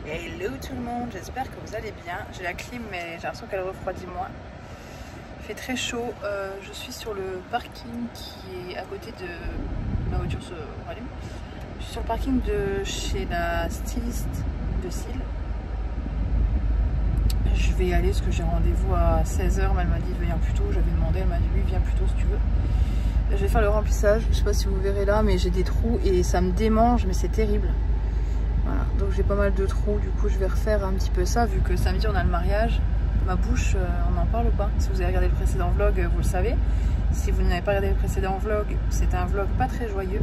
Hello tout le monde, j'espère que vous allez bien. J'ai la clim mais j'ai l'impression qu'elle refroidit moins. Il fait très chaud, je suis sur le parking qui est à côté de... Ma voiture se rallume. Je suis sur le parking de chez la styliste de cils. Je vais y aller parce que j'ai rendez-vous à 16 h, mais elle m'a dit de venir plus tôt. J'avais demandé, elle m'a dit oui viens plus tôt si tu veux. Je vais faire le remplissage, je sais pas si vous verrez là mais j'ai des trous et ça me démange mais c'est terrible. Voilà, donc j'ai pas mal de trous, du coup je vais refaire un petit peu ça vu que samedi on a le mariage. Ma bouche, on en parle ou pas? Si vous avez regardé le précédent vlog, vous le savez. Si vous n'avez pas regardé le précédent vlog, c'est un vlog pas très joyeux.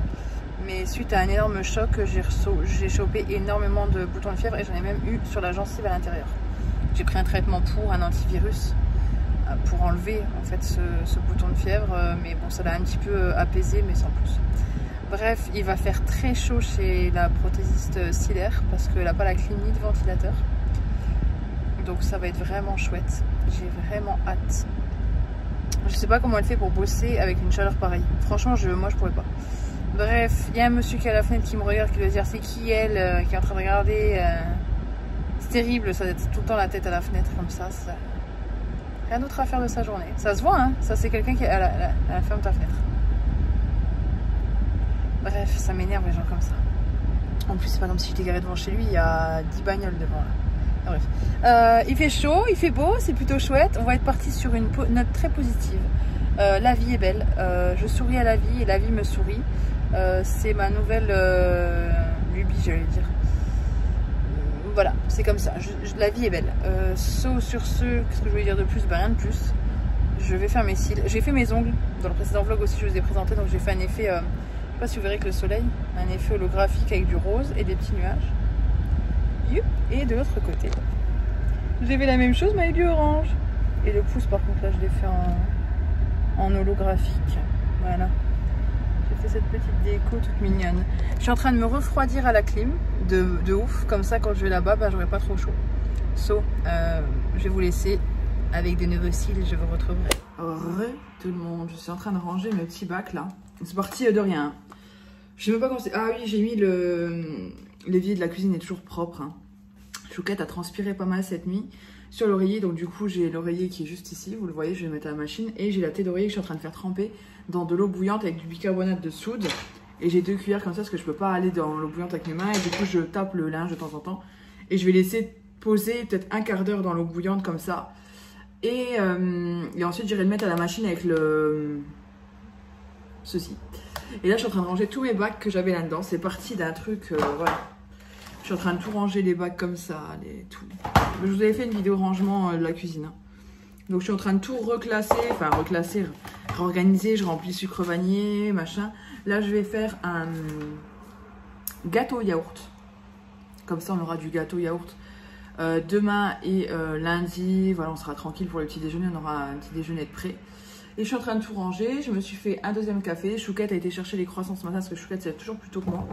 Mais suite à un énorme choc, j'ai chopé énormément de boutons de fièvre et j'en ai même eu sur la gencive à l'intérieur. J'ai pris un traitement pour un antivirus pour enlever en fait ce bouton de fièvre, mais bon ça l'a un petit peu apaisé mais sans plus. Bref, il va faire très chaud chez la prothésiste cilaire parce qu'elle n'a pas la clim ni de ventilateur. Donc ça va être vraiment chouette. J'ai vraiment hâte. Je sais pas comment elle fait pour bosser avec une chaleur pareille. Franchement, moi je pourrais pas. Bref, il y a un monsieur qui est à la fenêtre qui me regarde, qui doit dire c'est qui elle, qui est en train de regarder. C'est terrible, ça d'être tout le temps la tête à la fenêtre comme ça. Rien d'autre à faire de sa journée. Ça se voit, hein. Ça c'est quelqu'un qui est à la ferme de ta fenêtre. Bref, ça m'énerve les gens comme ça. En plus, c'est pas comme si j'étais garée devant chez lui, il y a 10 bagnoles devant là. Bref. Il fait chaud, il fait beau, c'est plutôt chouette. On va être parti sur une note très positive. La vie est belle. Je souris à la vie et la vie me sourit. C'est ma nouvelle lubie, j'allais dire. Voilà, c'est comme ça. La vie est belle. Sur ce, qu'est-ce que je voulais dire de plus? Ben, rien de plus. Je vais faire mes cils. J'ai fait mes ongles. Dans le précédent vlog aussi, je vous ai présenté. Donc, j'ai fait un effet. Je sais pas si vous verrez que le soleil, un effet holographique avec du rose et des petits nuages. Youp. Et de l'autre côté, j'ai fait la même chose mais avec du orange. Et le pouce par contre là je l'ai fait en holographique. Voilà. J'ai fait cette petite déco toute mignonne. Je suis en train de me refroidir à la clim de ouf. Comme ça quand je vais là-bas, bah, j'aurai pas trop chaud. Je vais vous laisser avec des nouveaux cils et je vous retrouverai. Tout le monde, je suis en train de ranger mes petits bacs là. C'est parti de rien. Je sais même pas comment c'est. Ah oui, j'ai mis l'évier de la cuisine est toujours propre. Hein. Chouquette a transpiré pas mal cette nuit sur l'oreiller. Donc du coup, j'ai l'oreiller qui est juste ici. Vous le voyez, je vais le mettre à la machine. Et j'ai la tête d'oreiller que je suis en train de faire tremper dans de l'eau bouillante avec du bicarbonate de soude. Et j'ai 2 cuillères comme ça parce que je peux pas aller dans l'eau bouillante avec mes mains. Et du coup, je tape le linge de temps en temps. Et je vais laisser poser peut-être un quart d'heure dans l'eau bouillante comme ça. Et ensuite, j'irai le mettre à la machine avec ceci. Et là, je suis en train de ranger tous mes bacs que j'avais là-dedans. C'est parti d'un truc, voilà. Je suis en train de tout ranger, les bacs comme ça, tout. Je vous avais fait une vidéo rangement de la cuisine. Hein. Donc, je suis en train de tout reclasser, enfin reclasser, réorganiser. Je remplis sucre vanillé, machin. Là, je vais faire un gâteau yaourt. Comme ça, on aura du gâteau yaourt. Demain et lundi, voilà, on sera tranquille pour le petit déjeuner. On aura un petit déjeuner de prêt. Et je suis en train de tout ranger. Je me suis fait un deuxième café. Chouquette a été chercher les croissants ce matin parce que Chouquette c'est toujours plus tôt que moi.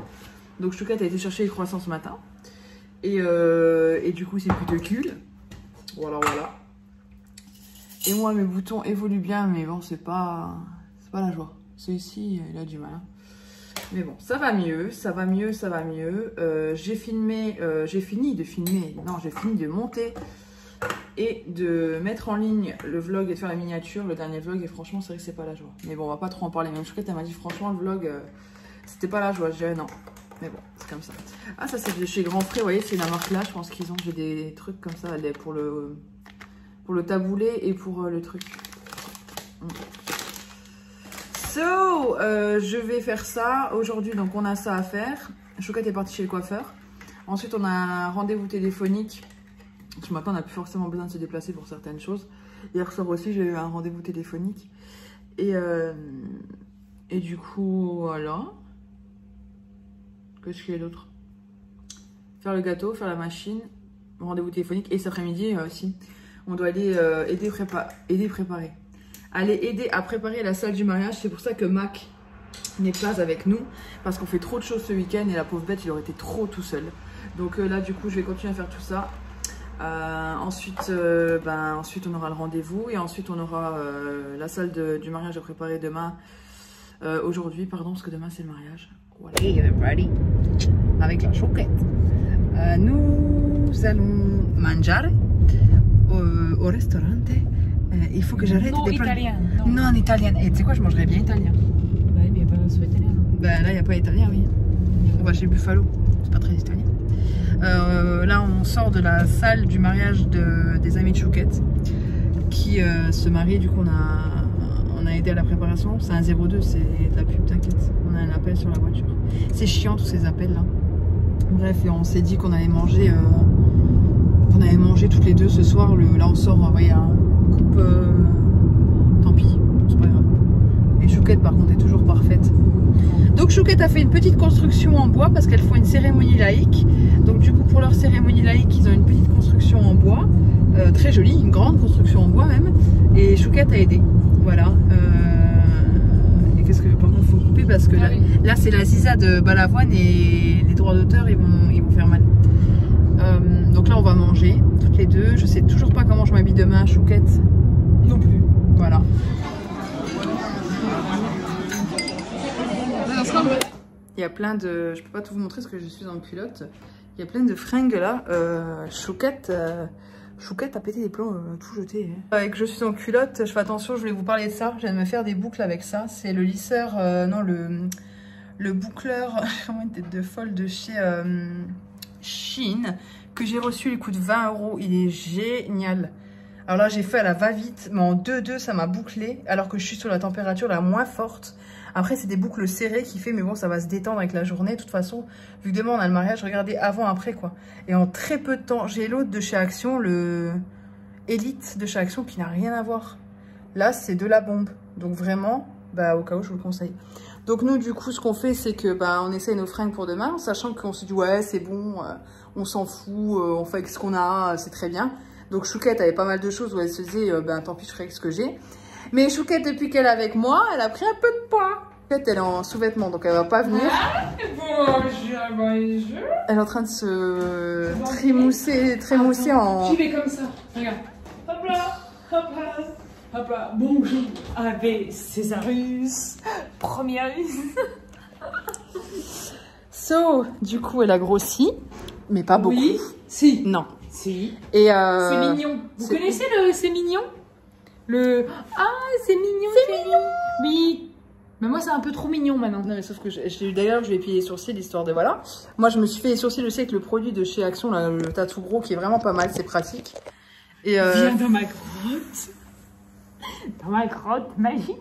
Donc Chouquette a été chercher les croissants ce matin. Et du coup c'est plutôt cool. Voilà, voilà. Et moi mes boutons évoluent bien, mais bon c'est pas la joie. Celui-ci il a du mal. Hein. Mais bon, ça va mieux, ça va mieux, ça va mieux. J'ai fini de monter et de mettre en ligne le vlog et de faire la miniature, le dernier vlog, et franchement c'est vrai que c'est pas la joie. Mais bon, on va pas trop en parler. Même Chouquette elle m'a dit franchement le vlog c'était pas la joie. Je dirais non. Mais bon, c'est comme ça. Ah, ça c'est de chez Grand Frais, vous voyez, c'est la marque là, je pense qu'ils ont. J'ai des trucs comme ça pour le taboulé et pour le truc. Je vais faire ça aujourd'hui, donc on a ça à faire. Chouquette est partie chez le coiffeur. Ensuite, on a un rendez-vous téléphonique. Ce matin, on n'a plus forcément besoin de se déplacer pour certaines choses. Hier soir aussi, j'ai eu un rendez-vous téléphonique. Et du coup, voilà. Qu'est-ce qu'il y a d'autre? Faire le gâteau, faire la machine, rendez-vous téléphonique. Et cet après-midi aussi, on doit aller préparer. Aller aider à préparer la salle du mariage. C'est pour ça que Mac n'est pas avec nous. Parce qu'on fait trop de choses ce week-end et la pauvre bête, il aurait été trop tout seul. Donc là, du coup, je vais continuer à faire tout ça. Ensuite, on aura le rendez-vous et ensuite on aura la salle du mariage à préparer demain. Aujourd'hui, pardon, parce que demain c'est le mariage. Voilà. Hey everybody, avec la Chouquette. Nous nous allons manger au restaurant. Il faut que j'arrête Non, italien. Non, en italien. Et tu sais quoi, je mangerais bien italien. Bah, mais il n'y a pas soit italien. Bah là, il n'y a pas italien, oui. On va chez Buffalo. C'est pas très italien. Là, on sort de la salle du mariage des amis de Chouquette qui se marient. Du coup, on a aidé à la préparation. C'est un 02, c'est de la pub, t'inquiète. On a un appel sur la voiture. C'est chiant tous ces appels là. Bref, et on s'est dit qu'on allait manger toutes les deux ce soir. Là, on sort, vous voyez, coupe. Tant pis, c'est pas grave. Et Chouquette, par contre, est toujours parfaite. Donc Chouquette a fait une petite construction en bois parce qu'elles font une cérémonie laïque. Donc du coup, pour leur cérémonie laïque, ils ont une petite construction en bois, très jolie, une grande construction en bois même. Et Chouquette a aidé. Voilà. Et qu'est-ce que par contre faut couper parce que là c'est la Ziza de Balavoine et les droits d'auteur ils vont faire mal. Donc là on va manger toutes les deux. Je sais toujours pas comment je m'habille demain, Chouquette non plus. Voilà. Il y a plein de... Je peux pas tout vous montrer parce que je suis en culotte. Il y a plein de fringues là. Chouquette a pété les plombs, tout jeté. Avec je suis en culotte, je fais attention, je voulais vous parler de ça. Je viens de me faire des boucles avec ça. C'est le lisseur, non le boucleur, comment une tête de folle de chez Shein que j'ai reçu. Il coûte 20 €. Il est génial. Alors là, j'ai fait à la va-vite, mais en 2-2, ça m'a bouclé, alors que je suis sur la température la moins forte. Après, c'est des boucles serrées qui fait, mais bon, ça va se détendre avec la journée. De toute façon, vu que demain, on a le mariage, regardez avant, après, quoi. Et en très peu de temps, j'ai l'autre de chez Action, le Elite de chez Action, qui n'a rien à voir. Là, c'est de la bombe. Donc vraiment, bah, au cas où, je vous le conseille. Donc nous, du coup, ce qu'on fait, c'est que bah, on essaye nos fringues pour demain, sachant qu'on se dit, ouais, c'est bon, on s'en fout, on fait avec ce qu'on a, c'est très bien. Donc Chouquette avait pas mal de choses où elle se disait, ben tant pis, je ferai avec ce que j'ai. Mais Chouquette, depuis qu'elle est avec moi, elle a pris un peu de poids. Chouquette, elle est en sous-vêtements, donc elle va pas venir. Bonjour, bonjour. Elle est en train de se trémousser en... J'y vais comme ça, regarde. Hop là, hop là, hop là. Bonjour, avec Césarus, première liste. So, du coup, elle a grossi, mais pas beaucoup. Oui, si. Non. Si. Et c'est mignon. Vous connaissez le c'est mignon? Le ah c'est mignon. C'est mignon. Oui. Mais moi c'est un peu trop mignon maintenant. Non mais sauf que d'ailleurs je vais épiller les sourcils histoire de voilà. Moi je me suis fait les sourcils aussi avec le produit de chez Action, là, le tatou gros qui est vraiment pas mal, c'est pratique. Et viens dans ma grotte. Dans ma grotte magique.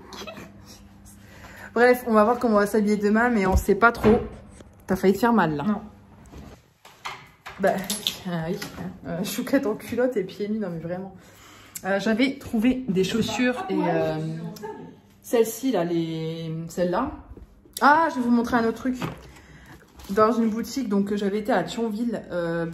Bref, on va voir comment on va s'habiller demain, mais on sait pas trop. T'as failli te faire mal là. Non. Bah oui, Chouquette en culotte et pieds nus, non mais vraiment. J'avais trouvé des chaussures et celles-ci là, celles-là. Ah, je vais vous montrer un autre truc. Dans une boutique, donc j'avais été à Thionville,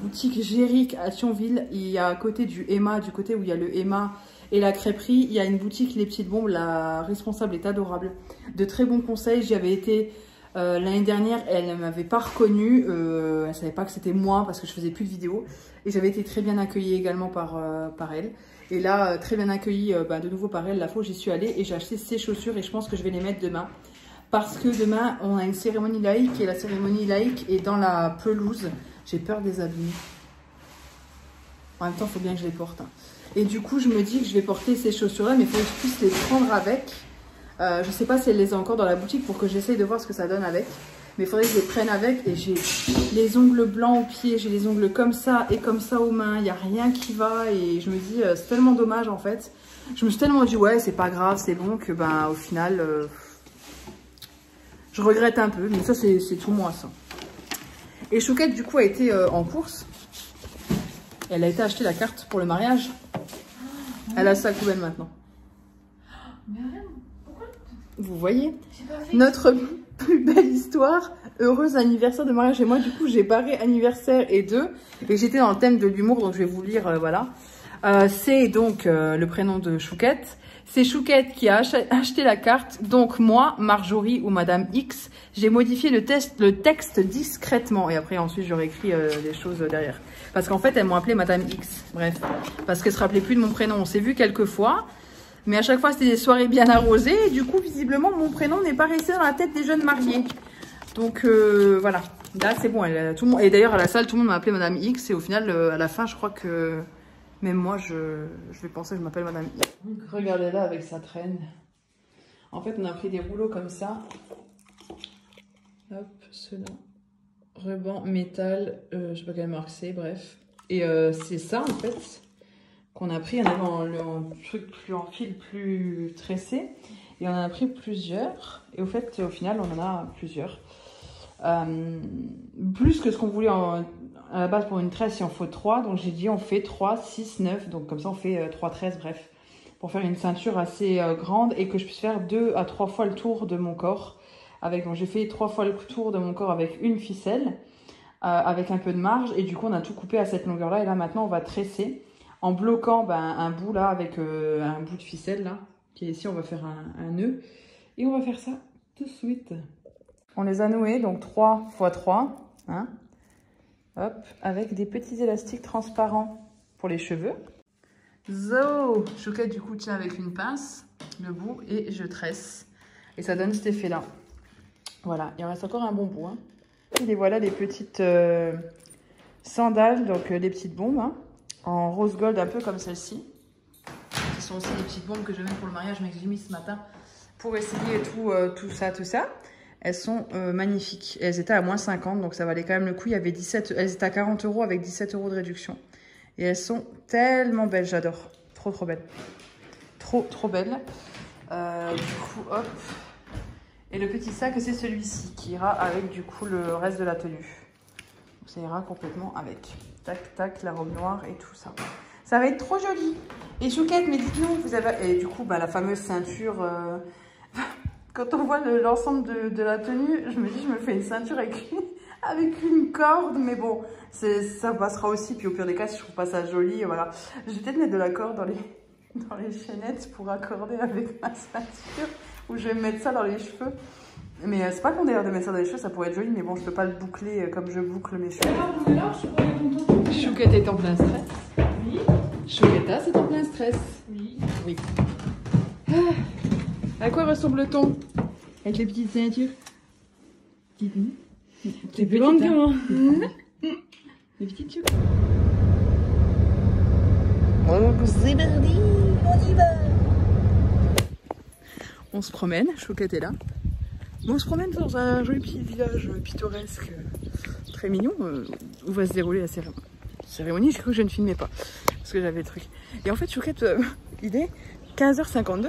boutique Géric à Thionville. Il y a à côté du Emma, du côté où il y a le Emma et la crêperie, il y a une boutique Les Petites Bombes. La responsable est adorable. De très bons conseils, j'y avais été... l'année dernière, elle ne m'avait pas reconnue, elle ne savait pas que c'était moi parce que je faisais plus de vidéos. Et j'avais été très bien accueillie également par elle. Et là, très bien accueillie de nouveau par elle. La fois où j'y suis allée et j'ai acheté ces chaussures et je pense que je vais les mettre demain. Parce que demain, on a une cérémonie laïque et la cérémonie laïque est dans la pelouse. J'ai peur des abîmer. En même temps, il faut bien que je les porte. Hein. Et du coup, je me dis que je vais porter ces chaussures-là, mais il faut que je puisse les prendre avec. Je sais pas si elle les a encore dans la boutique pour que j'essaye de voir ce que ça donne avec. Mais il faudrait que je les prenne avec. Et j'ai les ongles blancs aux pieds, j'ai les ongles comme ça et comme ça aux mains. Il n'y a rien qui va et je me dis, c'est tellement dommage en fait. Je me suis tellement dit, ouais, c'est pas grave, c'est bon, que ben au final, je regrette un peu. Mais ça, c'est tout moi ça. Et Chouquette, du coup, a été en course. Elle a été acheter la carte pour le mariage. Elle a sa poubelle maintenant. Mais rien. Vous voyez notre plus belle histoire, heureux anniversaire de mariage. Et moi, du coup, j'ai barré anniversaire et 2. Et j'étais dans le thème de l'humour, donc je vais vous lire, voilà. C'est donc le prénom de Chouquette. C'est Chouquette qui a acheté la carte. Donc moi, Marjorie ou Madame X, j'ai modifié le texte discrètement. Et après, ensuite, j'aurais écrit les choses derrière. Parce qu'en fait, elles m'ont appelé Madame X. Bref, parce qu'elle se rappelait plus de mon prénom. On s'est vu quelques fois. Mais à chaque fois, c'était des soirées bien arrosées. Et du coup, visiblement, mon prénom n'est pas resté dans la tête des jeunes mariés. Donc, voilà. Là, c'est bon. Tout le monde... Et d'ailleurs, à la salle, tout le monde m'a appelé Madame X. Et au final, à la fin, je crois que même moi, je vais penser que je m'appelle Madame X. Donc, regardez là avec sa traîne. En fait, on a pris des rouleaux comme ça. Hop, ceux-là. Ruban, métal, je sais pas quelle marque c'est, bref. Et c'est ça, en fait, qu'on a pris. On avait en truc plus en fil, plus tressé. Et on en a pris plusieurs. Et au fait, au final, on en a plusieurs. Plus que ce qu'on voulait à la base pour une tresse, il en faut 3. Donc j'ai dit on fait 3, 6, 9. Donc comme ça on fait 3 tresses, bref. Pour faire une ceinture assez grande et que je puisse faire 2 à 3 fois le tour de mon corps. Donc j'ai fait 3 fois le tour de mon corps avec une ficelle, avec un peu de marge. Et du coup on a tout coupé à cette longueur là. Et là maintenant on va tresser en bloquant un bout là avec un bout de ficelle là. Qui est ici, on va faire un nœud. Et on va faire ça tout de suite. On les a noués, donc 3 x 3. Hein, hop, avec des petits élastiques transparents pour les cheveux. Zo, Chouquette du coup tient avec une pince le bout et je tresse. Et ça donne cet effet-là. Voilà, il en reste encore un bon bout. Hein. Et voilà les petites sandales, donc des petites bombes, hein, en rose gold un peu comme celle-ci. Ce sont aussi des petites bombes que je mets pour le mariage, mais que j'ai mis ce matin pour essayer tout ça. Elles sont magnifiques. Elles étaient à moins 50, donc ça valait quand même le coup. Il y avait 17, elles étaient à 40 € avec 17 € de réduction. Et elles sont tellement belles, j'adore. Trop belles. Trop belles. Du coup, hop. Et le petit sac, c'est celui-ci qui ira avec du coup le reste de la tenue. Donc, ça ira complètement avec. Tac, tac, la robe noire et tout ça. Ça va être trop joli. Et Chouquette, mais dites-nous, vous avez... Et du coup, la fameuse ceinture... Quand on voit l'ensemble de la tenue, je me dis, je me fais une ceinture avec une corde. Mais bon, ça passera aussi. Puis au pire des cas, si je trouve pas ça joli, voilà. Je vais peut-être mettre de la corde dans les chaînettes pour accorder avec ma ceinture. Ou je vais me mettre ça dans les cheveux. Mais c'est pas con d'ailleurs de mettre ça dans les cheveux, ça pourrait être joli. Mais bon, je peux pas le boucler comme je boucle mes cheveux. Chouquette est en plein stress. Oui. Chouquetta, c'est en plein stress. Oui. Oui. À quoi ressemble-t-on avec les petites ceintures? C'est plus grande que moi. Les petites chouquettes. Oh, c'est mardi, on y va. On se promène, Chouquette est là. On se promène dans un joli petit village pittoresque, très mignon, où va se dérouler la cérémonie. J'ai cru que je ne filmais pas, parce que j'avais le truc. Et en fait, Chouquette, il est 15h52.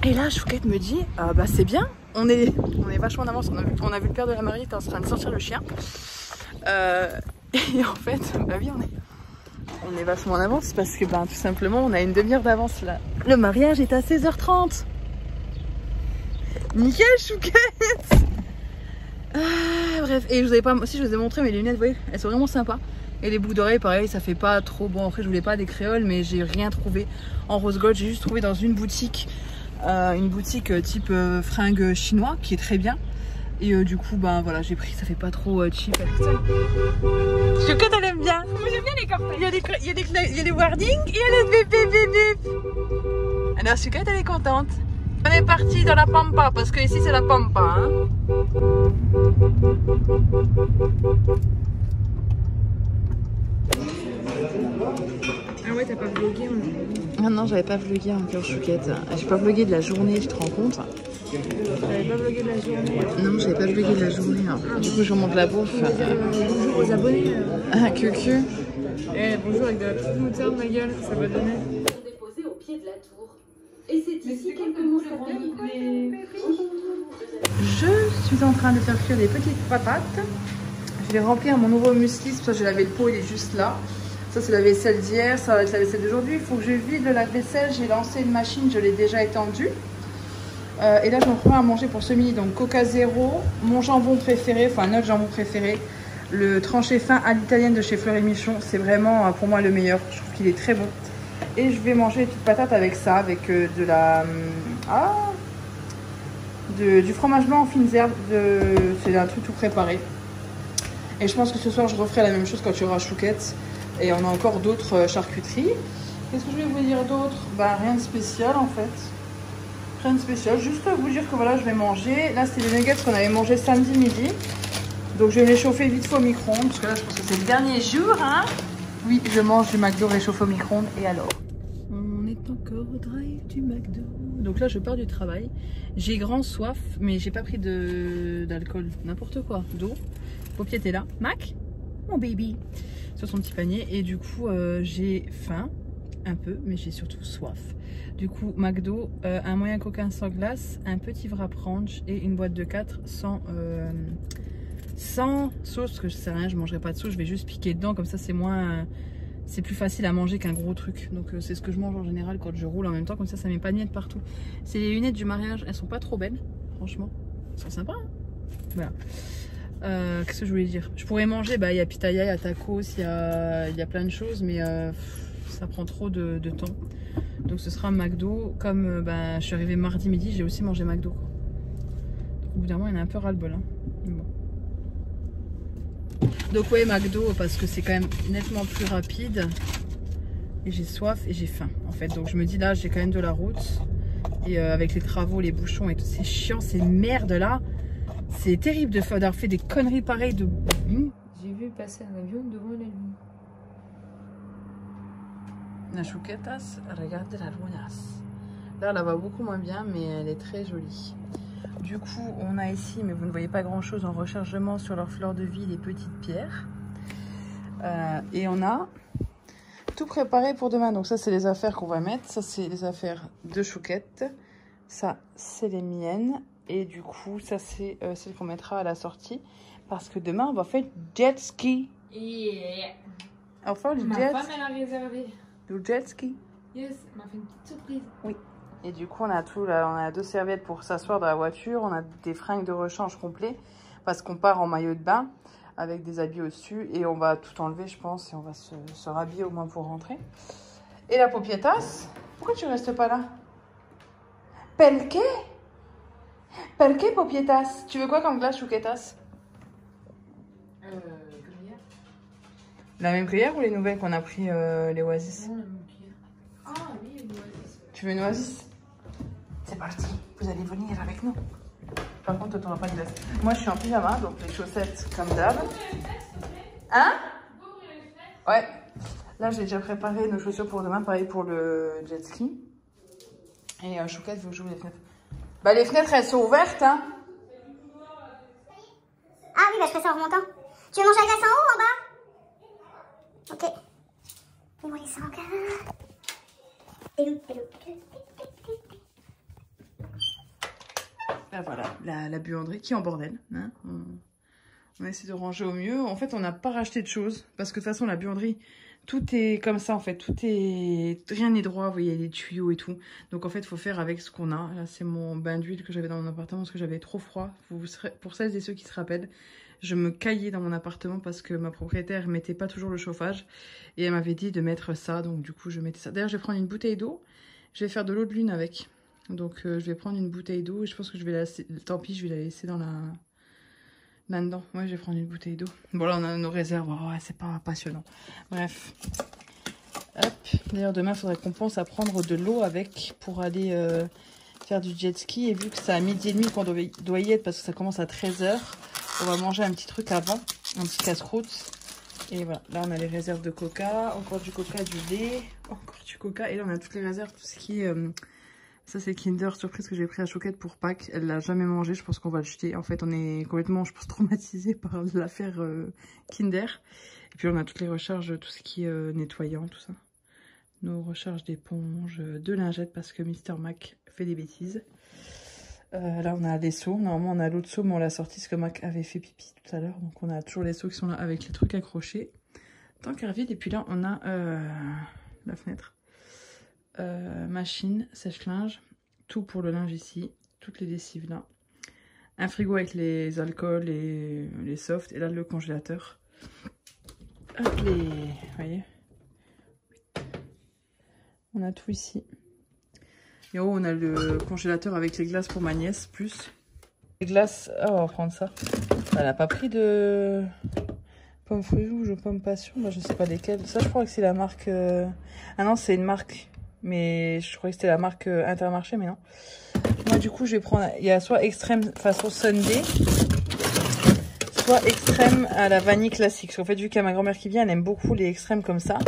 Et là, Chouquette me dit, c'est bien, on est vachement en avance. On a vu le père de la mariée, il était en train de sortir le chien. Et en fait, oui, on est vachement en avance parce que tout simplement, on a une demi-heure d'avance là. Le mariage est à 16h30. Nickel, Chouquette. Bref, et je vous ai montré mes lunettes, vous voyez, elles sont vraiment sympas. Et les boucles d'oreilles, pareil, ça fait pas trop bon. Après, je voulais pas des créoles, mais j'ai rien trouvé en rose gold. J'ai juste trouvé dans une boutique type fringues chinois qui est très bien. Et du coup, voilà, j'ai pris, ça fait pas trop cheap. Chouquette, elle aime bien. Moi, j'aime bien les cartes. Il y a les wordings et il y a le bébé. Alors, Chouquette, elle est contente. On est parti dans la pampa parce que ici c'est la pampa. Hein. Ah ouais, t'as pas vlogué Ah non, j'avais pas vlogué encore, Chouquette. J'ai pas vlogué de la journée, je te rends compte. J'avais pas vlogué de la journée. Non, j'avais pas vlogué de la journée. Hein. Du coup, je remonte la bouffe. Bonjour aux abonnés. Ah, cucu. Bonjour avec de la petite moutarde, ma gueule, ça va donner. Déposé au pied de la tour. Et c'est ici quelques mots Je suis en train de faire cuire des petites patates. Je vais remplir mon nouveau muesli, parce que j'ai lavé le pot, il est juste là. Ça c'est la vaisselle d'hier, ça va être la vaisselle d'aujourd'hui. Il faut que je vide le lave-vaisselle, j'ai lancé une machine, je l'ai déjà étendue. Et là je me prends à manger pour ce midi, donc Coca Zéro, mon jambon préféré, enfin notre jambon préféré, le tranché fin à l'italienne de chez Fleury Michon. C'est vraiment pour moi le meilleur, je trouve qu'il est très bon. Et je vais manger des petites patates avec ça, avec du fromage blanc en fines herbes, c'est un truc tout préparé. Et je pense que ce soir je referai la même chose quand il y aura Chouquette. Et on a encore d'autres charcuteries. Qu'est-ce que je vais vous dire d'autre? Rien de spécial en fait. Rien de spécial, juste vous dire que voilà, je vais manger. Là c'est les nuggets qu'on avait mangé samedi midi. Donc je vais réchauffer vite fait au micro-ondes, parce que là je pense que c'est le dernier jour, hein. Oui, je mange du McDo réchauffé au micro-ondes, et alors? On est encore au drive du McDo. Donc là je pars du travail. J'ai grand soif, mais j'ai pas pris d'alcool, n'importe quoi, d'eau. Paupiette est là. Mac, mon baby, sur son petit panier. Et du coup j'ai faim, un peu, mais j'ai surtout soif. Du coup McDo, un moyen coca sans glace, un petit wrap ranch et une boîte de 4 sans sauce, parce que ça sert à rien, je mangerai pas de sauce, je vais juste piquer dedans, comme ça c'est moins... c'est plus facile à manger qu'un gros truc. Donc c'est ce que je mange en général quand je roule en même temps, comme ça met pas de miettes partout. C'est les lunettes du mariage, elles sont pas trop belles, franchement. Elles sont sympas, hein. Voilà. Qu'est-ce que je voulais dire? Je pourrais manger, bah il y a pitaya, il y a tacos, il y a plein de choses, mais ça prend trop de temps. Donc ce sera McDo, comme je suis arrivée mardi midi, j'ai aussi mangé McDo, quoi. Donc, au bout d'un moment, il y en a un peu ras-le-bol, hein. Bon. Donc ouais, McDo, parce que c'est quand même nettement plus rapide. Et j'ai soif et j'ai faim, en fait. Donc je me dis, là, j'ai quand même de la route. Et avec les travaux, les bouchons et tout, c'est chiant, ces merdes là. C'est terrible d'avoir fait des conneries pareilles de... J'ai vu passer un avion devant la lune. La chouquetas, regarde la lunas. Là, elle va beaucoup moins bien, mais elle est très jolie. Du coup, on a ici, mais vous ne voyez pas grand chose en rechargement sur leur fleur de vie, les petites pierres. Et on a tout préparé pour demain. Donc ça, c'est les affaires qu'on va mettre. Ça, c'est les affaires de Chouquette. Ça, c'est les miennes. Et du coup, ça, c'est celle qu'on mettra à la sortie. Parce que demain, on va faire jet ski. Yeah. Enfin, du Ma jet, femme, elle a réservé. du jet ski. Yes, elle m'a fait une petite surprise. Oui. Et du coup, on a tout là. On a 2 serviettes pour s'asseoir dans la voiture. On a des fringues de rechange complet. Parce qu'on part en maillot de bain avec des habits au-dessus. Et on va tout enlever, je pense. Et on va se rhabiller au moins pour rentrer. Et la paupietas, pourquoi tu restes pas là? Perqué? Perqué, paupietas? Tu veux quoi comme glace, Chouquetas? Gruyère. La même cuillère ou les nouvelles qu'on a pris, les Oasis? Non, la même cuillère. Ah oui, une oasis. Tu veux une Oasis? C'est parti, vous allez venir avec nous. Par contre, tu n'auras pas de glace. Moi, je suis en pyjama, donc les chaussettes comme d'hab. Hein? Ouais. Là, j'ai déjà préparé nos chaussures pour demain, pareil pour le jet ski. Et Chouquette veut que j'ouvre les fenêtres. Bah, les fenêtres, elles sont ouvertes, hein. Ah oui, bah je fais ça en remontant. Tu veux manger la glace en haut ou en bas? Ok. Fais-moi les 100 gars. Là, voilà, la buanderie qui est en bordel. Hein. On essaie de ranger au mieux. En fait, on n'a pas racheté de choses. Parce que de toute façon, la buanderie, tout est comme ça, en fait. Rien n'est droit, vous voyez, les tuyaux et tout. Donc, en fait, il faut faire avec ce qu'on a. Là, c'est mon bain d'huile que j'avais dans mon appartement parce que j'avais trop froid. Pour celles et ceux qui se rappellent, je me caillais dans mon appartement parce que ma propriétaire mettait pas toujours le chauffage. Et elle m'avait dit de mettre ça. Donc, du coup, je mettais ça. D'ailleurs, je vais prendre une bouteille d'eau. Je vais faire de l'eau de lune avec. Donc, je vais prendre une bouteille d'eau. Et je pense que je vais la laisser... Tant pis, je vais la laisser dans la... là-dedans. Ouais, je vais prendre une bouteille d'eau. Bon, là, on a nos réserves. Oh, ouais, c'est pas passionnant. Bref. Hop. D'ailleurs, demain, il faudrait qu'on pense à prendre de l'eau avec pour aller faire du jet ski. Et vu que c'est à 12h30 qu'on doit y être parce que ça commence à 13h, on va manger un petit truc avant. Un petit casse-croûte. Et voilà. Là, on a les réserves de coca. Encore du coca, du lait. Encore du coca. Et là, on a toutes les réserves. Tout ce qui est... ça, c'est Kinder Surprise que j'ai pris à Chouquette pour Pâques. Elle l'a jamais mangé. Je pense qu'on va le jeter. En fait, on est complètement, je pense, traumatisé par l'affaire Kinder. Et puis, on a toutes les recharges, tout ce qui est nettoyant, tout ça. Nos recharges d'éponges, de lingettes, parce que Mr. Mac fait des bêtises. Là, on a des seaux. Normalement, on a l'autre seau, mais on l'a sorti parce que Mac avait fait pipi tout à l'heure. Donc, on a toujours les seaux qui sont là avec les trucs accrochés. Tant qu'à vide. Et puis là, on a la fenêtre. Machine, sèche-linge, tout pour le linge ici, toutes les lessives là, un frigo avec les alcools et les softs, et là le congélateur. Hop, vous voyez, on a tout ici. Et en haut on a le congélateur avec les glaces pour ma nièce, plus les glaces. Ah, on va prendre ça. Elle n'a pas pris de pomme fruits rouges ou pomme passion, moi je sais pas lesquelles. Ça je crois que c'est la marque ah non, c'est une marque. Mais je croyais que c'était la marque Intermarché, mais non. Moi, du coup, je vais prendre... Il y a soit extrême façon Sunday, soit extrême à la vanille classique. Parce qu'en fait, vu qu'il y a ma grand-mère qui vient, elle aime beaucoup les extrêmes comme ça.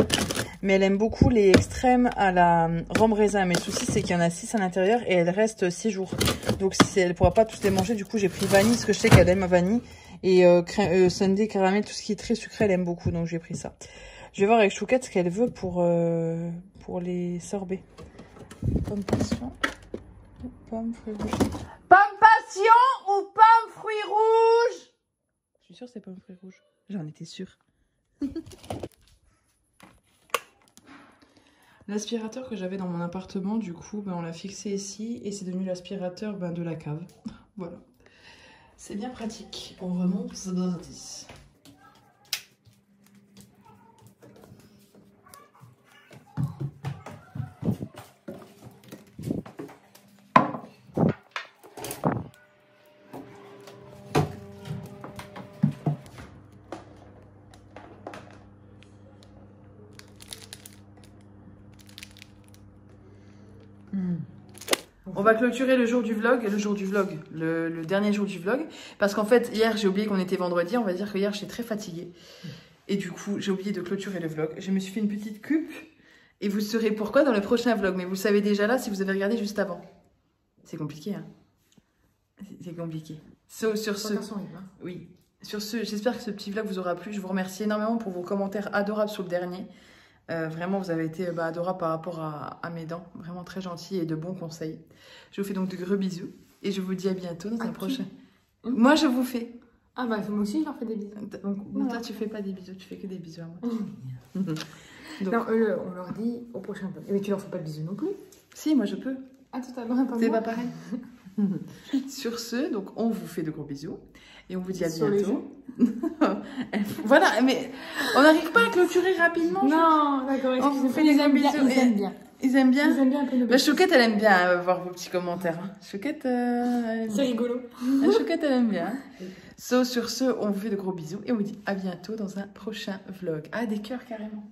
Mais elle aime beaucoup les extrêmes à la rhum raisin. Mais le souci, c'est qu'il y en a 6 à l'intérieur et elle reste 6 jours. Donc, elle ne pourra pas tous les manger. Du coup, j'ai pris vanille, parce que je sais qu'elle aime vanille. Et sundae, caramel, tout ce qui est très sucré, elle aime beaucoup. Donc, j'ai pris ça. Je vais voir avec Chouquette ce qu'elle veut pour les sorbets. Pomme passion. Pomme fruits rouges. Pomme passion ou pomme fruits rouges? Je suis sûre que c'est pomme fruits rouges. J'en étais sûre. L'aspirateur que j'avais dans mon appartement, du coup, on l'a fixé ici. Et c'est devenu l'aspirateur de la cave. Voilà. C'est bien pratique. On remonte ce bordis. On va clôturer le jour du vlog, le dernier jour du vlog. Parce qu'en fait, hier, j'ai oublié qu'on était vendredi. On va dire que hier, j'étais très fatiguée. Et du coup, j'ai oublié de clôturer le vlog. Je me suis fait une petite coupe. Et vous saurez pourquoi dans le prochain vlog. Mais vous le savez déjà là si vous avez regardé juste avant. C'est compliqué, hein. C'est compliqué. Sur ce... Oui. Sur ce, j'espère que ce petit vlog vous aura plu. Je vous remercie énormément pour vos commentaires adorables sur le dernier. Vraiment, vous avez été adorables par rapport à mes dents. Vraiment très gentils et de bons conseils. Je vous fais donc de gros bisous. Et je vous dis à bientôt dans un prochain. Moi, je vous fais. Ah bah, moi aussi, je leur fais des bisous. Donc, voilà. Toi, tu fais pas des bisous. Tu fais que des bisous à moi. Donc, non, on leur dit au prochain vlog. Mais tu leur fais pas de bisous non plus? Si, moi, je peux. Ah, tout à l'heure, pas c'est pas pareil. Sur ce, donc, on vous fait de gros bisous. Et on vous dit à bientôt. Voilà, mais on n'arrive pas à clôturer rapidement. Non, d'accord, excusez-moi. Ils aiment bien. Ils aiment bien. Ils aiment bien. Ils aiment bien un peu nos Chouquette, elle aime bien voir vos petits commentaires. Chouquette, c'est rigolo. Chouquette, elle aime bien. Sur ce, on vous fait de gros bisous et on vous dit à bientôt dans un prochain vlog. Ah, des cœurs carrément.